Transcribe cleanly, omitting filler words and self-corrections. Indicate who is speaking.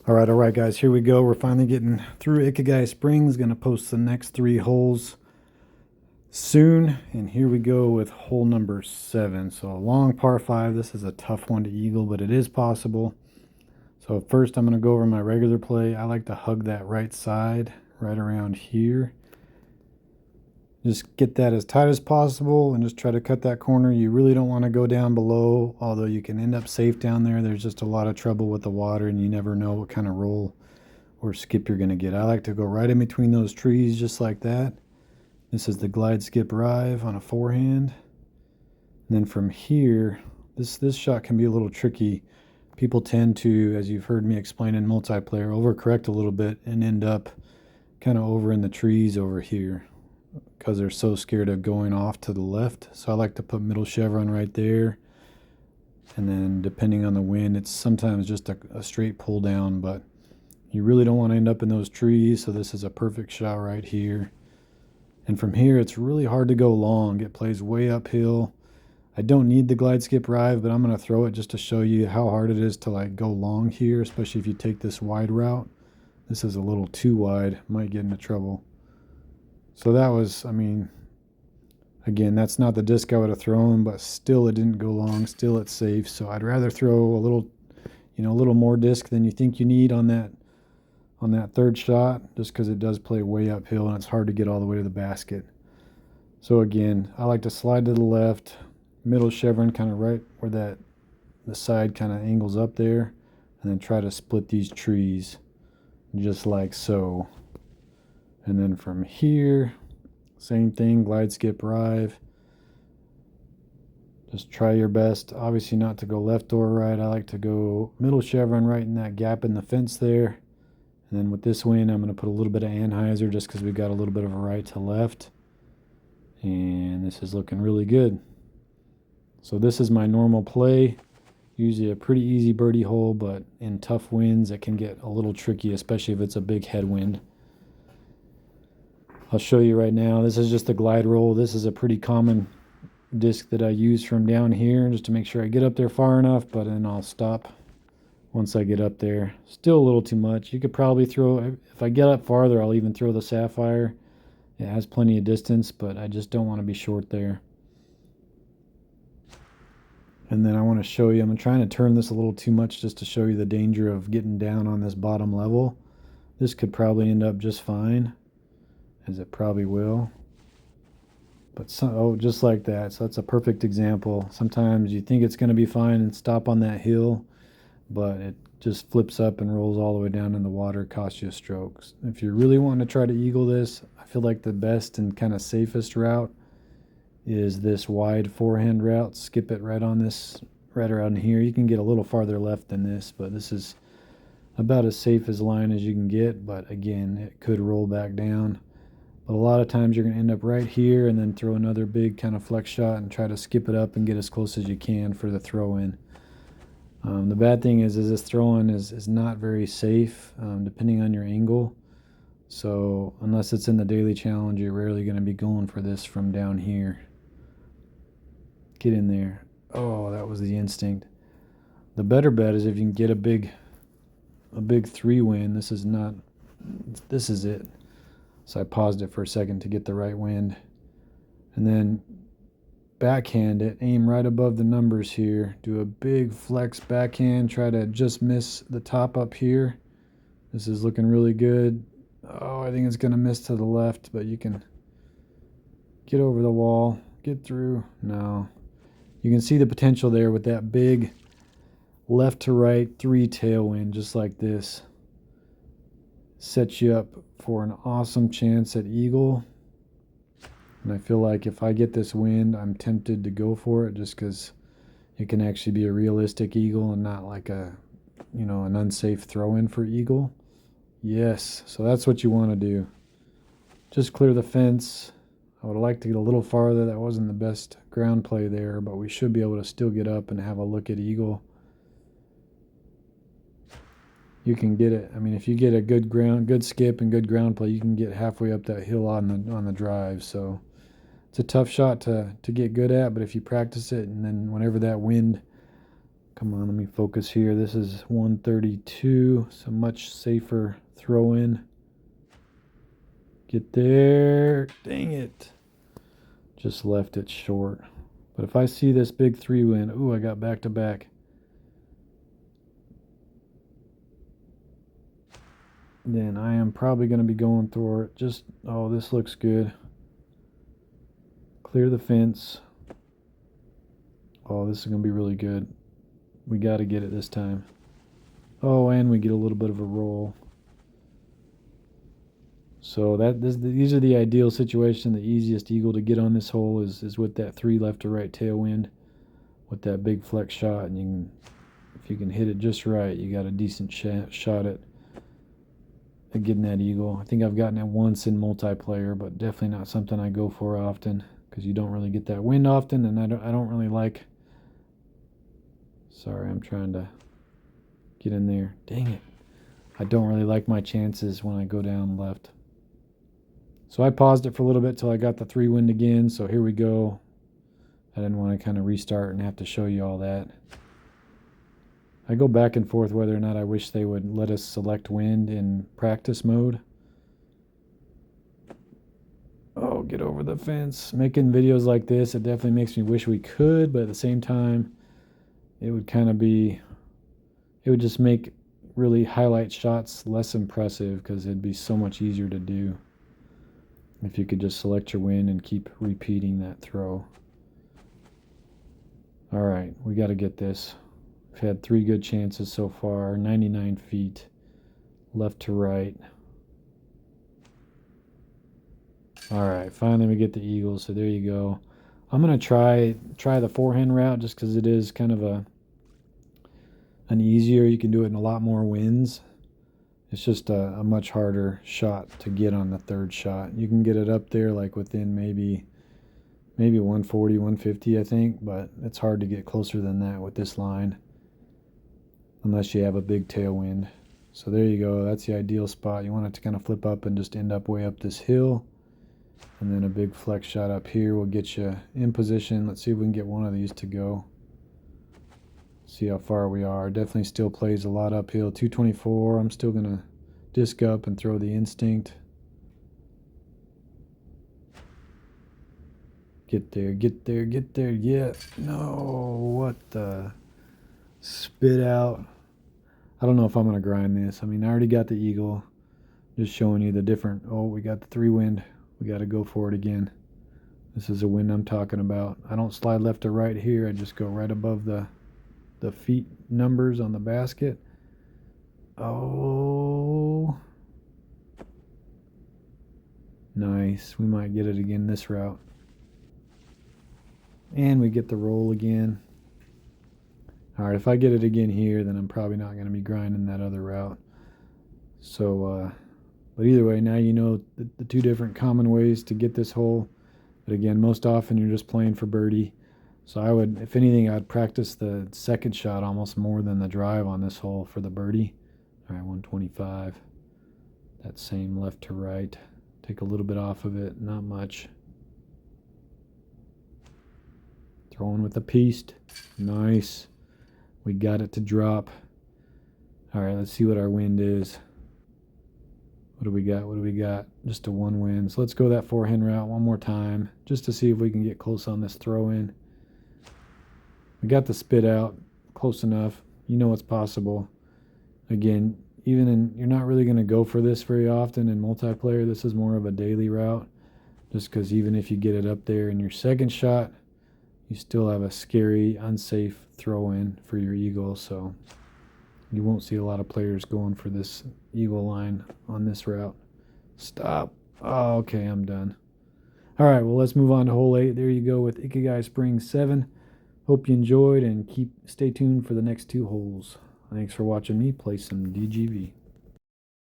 Speaker 1: All right, guys, here we go. We're finally getting through Ikagai Springs. Gonna post the next 3 holes soon. And here we go with hole number 7. So a long par 5. This is a tough one to eagle, but it is possible. So first I'm gonna go over my regular play. I like to hug that right side right around here. Just get that as tight as possible and just try to cut that corner. You really don't want to go down below, although you can end up safe down there. There's just a lot of trouble with the water and you never know what kind of roll or skip you're going to get. I like to go right in between those trees just like that. This is the glide skip rive on a forehand. And then from here, this shot can be a little tricky. People tend to, as you've heard me explain in multiplayer, overcorrect a little bit and end up kind of over in the trees over here, because they're so scared of going off to the left. So I like to put middle chevron right there. And then depending on the wind, it's sometimes just a straight pull down, but you really don't want to end up in those trees. So this is a perfect shot right here. And from here, it's really hard to go long. It plays way uphill. I don't need the glide skip rive, but I'm going to throw it just to show you how hard it is to like go long here, especially if you take this wide route. This is a little too wide, might get into trouble. So that was, I mean, again, that's not the disc I would have thrown, but still it didn't go long. Still it's safe. So I'd rather throw a little, a little more disc than you think you need on that third shot, just because it does play way uphill and it's hard to get all the way to the basket. So again, I like to slide to the left, middle chevron kind of right where the side kind of angles up there, and then try to split these trees just like so. And then from here, same thing, glide skip rive. Just try your best, obviously not to go left or right. I like to go middle chevron right in that gap in the fence there. And then with this wind, I'm going to put a little bit of anhyzer just because we got a little bit of a right to left. And this is looking really good. So this is my normal play. Usually a pretty easy birdie hole, but in tough winds, it can get a little tricky, especially if it's a big headwind. I'll show you right now. This is just a glide roll. This is a pretty common disc that I use from down here just to make sure I get up there far enough, but then I'll stop once I get up there. Still a little too much. You could probably throw, if I get up farther, I'll even throw the sapphire. It has plenty of distance, but I just don't want to be short there. And then I want to show you, I'm trying to turn this a little too much just to show you the danger of getting down on this bottom level. This could probably end up just fine, as it probably will. But just like that. So that's a perfect example. Sometimes you think it's going to be fine and stop on that hill, but it just flips up and rolls all the way down in the water, costs you a stroke. If you really want to try to eagle this, I feel like the best and kind of safest route is this wide forehand route. Skip it right on this, right around here. You can get a little farther left than this, but this is about as safe as line as you can get. But again, it could roll back down. But a lot of times you're going to end up right here and then throw another big kind of flex shot and try to skip it up and get as close as you can for the throw in. The bad thing is this throw-in is not very safe depending on your angle. So unless it's in the daily challenge, you're rarely going to be going for this from down here. Get in there. Oh, that was the instinct. The better bet is if you can get a big 3-win. This is it. So I paused it for a second to get the right wind. And then backhand it, aim right above the numbers here, do a big flex backhand, try to just miss the top up here. This is looking really good. Oh, I think it's going to miss to the left, but you can get over the wall, get through. No. You can see the potential there with that big left to right 3 tailwind, just like this. Sets you up for an awesome chance at eagle. And I feel like if I get this wind, I'm tempted to go for it just because it can actually be a realistic eagle and not like an unsafe throw-in for eagle. Yes, so that's what you want to do. Just clear the fence. I would like to get a little farther. That wasn't the best ground play there, but we should be able to still get up and have a look at eagle. You can get it. I mean, if you get a good skip and good ground play, you can get halfway up that hill on the drive. So it's a tough shot to get good at, but if you practice it and then whenever that wind Come on, let me focus here. This is 132, so much safer throw in. Get there. Dang it. Just left it short. But if I see this big 3-wind, ooh, I got back to back. Then I am probably going to be going through it. Just, oh, this looks good. Clear the fence. Oh, this is going to be really good. We got to get it this time. Oh, and we get a little bit of a roll. So these are the ideal situation. The easiest eagle to get on this hole is with that 3 left to right tailwind with that big flex shot. And you can, if you can hit it just right, you got a decent shot at getting that eagle. I think I've gotten it once in multiplayer, but definitely not something I go for often because you don't really get that wind often, and I don't really like. Sorry, I'm trying to get in there. Dang it. I don't really like my chances when I go down left. So I paused it for a little bit till I got the 3-wind again. So here we go. I didn't want to kind of restart and have to show you all that. I go back and forth whether or not I wish they would let us select wind in practice mode. Oh, get over the fence. Making videos like this, it definitely makes me wish we could, but at the same time, it would kind of be, it would just make really highlight shots less impressive because it'd be so much easier to do if you could just select your wind and keep repeating that throw. All right, we got to get this. We've had 3 good chances so far. 99 feet, left to right. All right, finally we get the eagle, so there you go. I'm going to try the forehand route just because it is kind of an easier. You can do it in a lot more winds. It's just a much harder shot to get on the 3rd shot. You can get it up there like within maybe 140, 150, I think, but it's hard to get closer than that with this line unless you have a big tailwind. So there you go. That's the ideal spot. You want it to kind of flip up and just end up way up this hill. And then a big flex shot up here will get you in position. Let's see if we can get one of these to go. See how far we are. Definitely still plays a lot uphill. 224. I'm still going to disc up and throw the instinct. Get there, get there, get there. Yeah. No, what the? Spit out. I don't know if I'm going to grind this. I mean, I already got the eagle. Just showing you the different. Oh, we got the 3-wind. We got to go for it again. This is a wind I'm talking about. I don't slide left to right here. I just go right above the feet numbers on the basket. Oh. Nice. We might get it again this route. And we get the roll again. All right, if I get it again here, then I'm probably not going to be grinding that other route. So, but either way, now you know the 2 different common ways to get this hole. But again, most often you're just playing for birdie. So I would, if anything, I'd practice the 2nd shot almost more than the drive on this hole for the birdie. All right, 125. That same left to right. Take a little bit off of it, not much. Throwing with a piece. Nice. We got it to drop. All right, let's see what our wind is. What do we got? What do we got? Just a 1 wind. So let's go that forehand route one more time just to see if we can get close on this throw in. We got the spit out close enough. You know it's possible. Again, you're not really going to go for this very often in multiplayer. This is more of a daily route just because even if you get it up there in your 2nd shot, you still have a scary, unsafe throw in for your eagle. So you won't see a lot of players going for this eagle line on this route. Stop. Oh, okay, I'm done. All right, well, let's move on to hole 8. There you go with Ikagai Spring 7. Hope you enjoyed and stay tuned for the next 2 holes. Thanks for watching me play some DGV.